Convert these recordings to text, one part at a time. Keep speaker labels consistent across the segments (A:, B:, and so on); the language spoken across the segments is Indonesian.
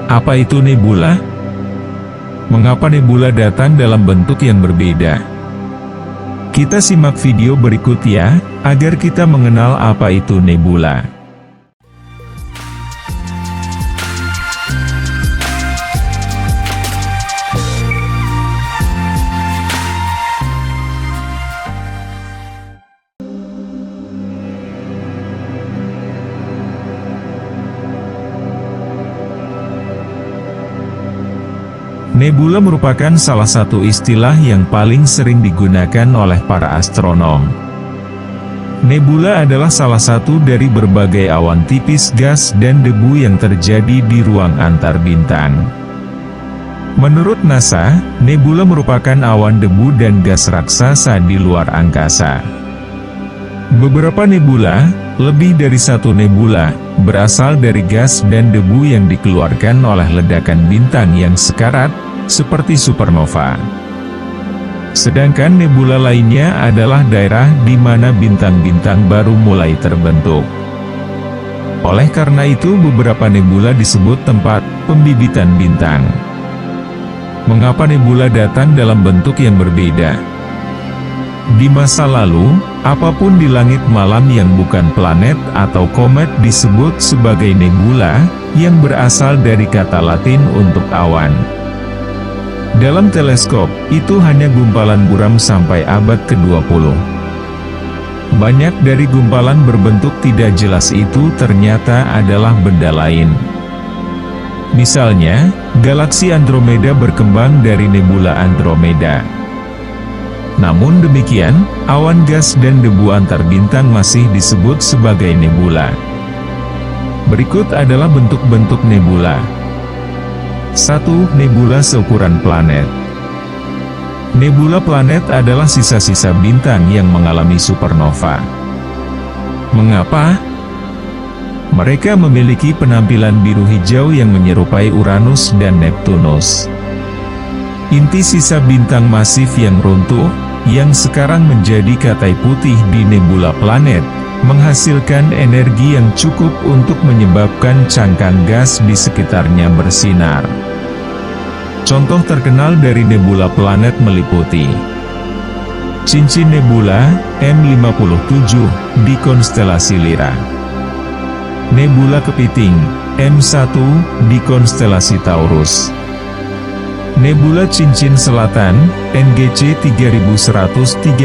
A: Apa itu nebula? Mengapa nebula datang dalam bentuk yang berbeda? Kita simak video berikut ya, agar kita mengenal apa itu nebula. Nebula merupakan salah satu istilah yang paling sering digunakan oleh para astronom. Nebula adalah salah satu dari berbagai awan tipis gas dan debu yang terjadi di ruang antar bintang. Menurut NASA, nebula merupakan awan debu dan gas raksasa di luar angkasa. Beberapa nebula, lebih dari satu nebula, berasal dari gas dan debu yang dikeluarkan oleh ledakan bintang yang sekarat, seperti supernova. Sedangkan nebula lainnya adalah daerah di mana bintang-bintang baru mulai terbentuk. Oleh karena itu beberapa nebula disebut tempat pembibitan bintang. Mengapa nebula datang dalam bentuk yang berbeda? Di masa lalu, apapun di langit malam yang bukan planet atau komet disebut sebagai nebula, yang berasal dari kata Latin untuk awan. Dalam teleskop, itu hanya gumpalan buram sampai abad ke-20. Banyak dari gumpalan berbentuk tidak jelas itu ternyata adalah benda lain. Misalnya, galaksi Andromeda berkembang dari nebula Andromeda. Namun demikian, awan gas dan debu antar bintang masih disebut sebagai nebula. Berikut adalah bentuk-bentuk nebula. 1. Nebula seukuran planet. Nebula planet adalah sisa-sisa bintang yang mengalami supernova. Mengapa? Mereka memiliki penampilan biru hijau yang menyerupai Uranus dan Neptunus. Inti sisa bintang masif yang runtuh, yang sekarang menjadi katai putih di nebula planet, menghasilkan energi yang cukup untuk menyebabkan cangkang gas di sekitarnya bersinar. Contoh terkenal dari nebula planet meliputi cincin nebula M57 di konstelasi Lyra, nebula kepiting M1 di konstelasi Taurus, nebula cincin selatan NGC 3132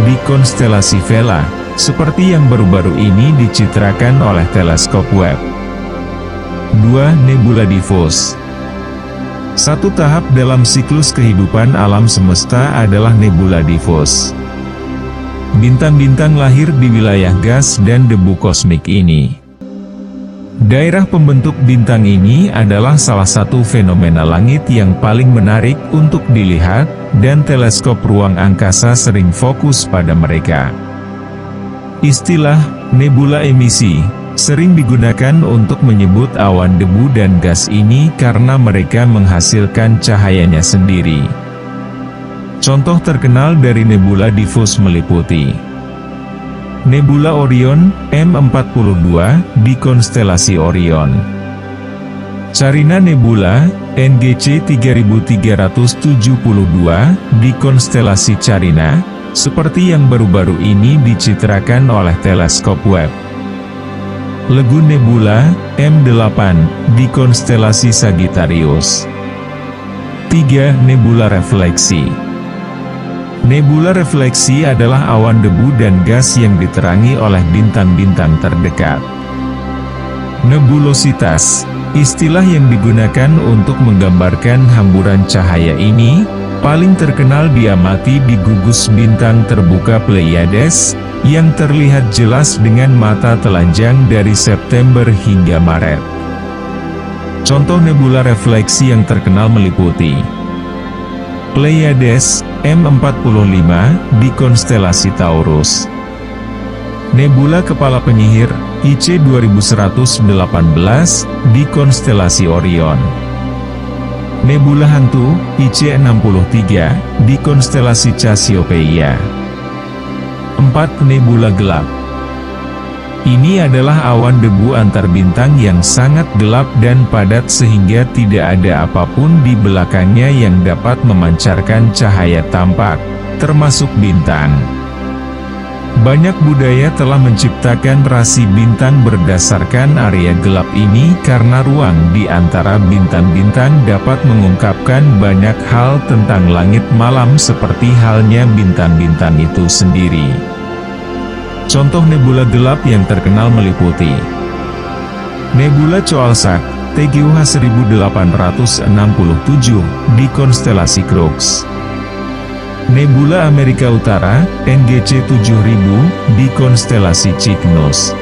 A: di konstelasi Vela, seperti yang baru-baru ini dicitrakan oleh teleskop Webb. 2. Nebula Diffus. Satu tahap dalam siklus kehidupan alam semesta adalah nebula diffus. Bintang-bintang lahir di wilayah gas dan debu kosmik ini. Daerah pembentuk bintang ini adalah salah satu fenomena langit yang paling menarik untuk dilihat, dan teleskop ruang angkasa sering fokus pada mereka. Istilah nebula emisi sering digunakan untuk menyebut awan debu dan gas ini karena mereka menghasilkan cahayanya sendiri. Contoh terkenal dari nebula diffus meliputi nebula Orion M42 di konstelasi Orion, Carina Nebula NGC 3372 di konstelasi Carina, seperti yang baru-baru ini dicitrakan oleh teleskop Webb. Legun Nebula M8 di konstelasi Sagittarius. 3. Nebula refleksi. Nebula refleksi adalah awan debu dan gas yang diterangi oleh bintang-bintang terdekat. Nebulositas, istilah yang digunakan untuk menggambarkan hamburan cahaya ini, paling terkenal diamati di gugus bintang terbuka Pleiades, yang terlihat jelas dengan mata telanjang dari September hingga Maret. Contoh nebula refleksi yang terkenal meliputi Pleiades M45 di konstelasi Taurus, nebula kepala penyihir IC 2118 di konstelasi Orion, nebula hantu IC 63 di konstelasi Cassiopeia. 4. Nebula gelap. Ini adalah awan debu antar bintang yang sangat gelap dan padat sehingga tidak ada apapun di belakangnya yang dapat memancarkan cahaya tampak, termasuk bintang. Banyak budaya telah menciptakan rasi bintang berdasarkan area gelap ini karena ruang di antara bintang-bintang dapat mengungkapkan banyak hal tentang langit malam seperti halnya bintang-bintang itu sendiri. Contoh nebula gelap yang terkenal meliputi Nebula Coalsack, TGUH 1867, di konstelasi Crux. Nebula Amerika Utara, NGC 7000, di konstelasi Cygnus.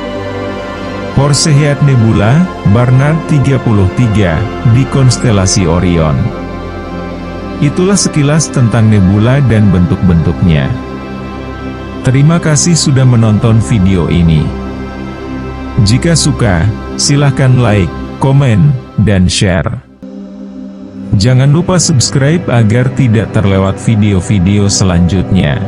A: Perseid Nebula, Barnard 33, di konstelasi Orion. Itulah sekilas tentang nebula dan bentuk-bentuknya. Terima kasih sudah menonton video ini. Jika suka, silahkan like, komen, dan share. Jangan lupa subscribe agar tidak terlewat video-video selanjutnya.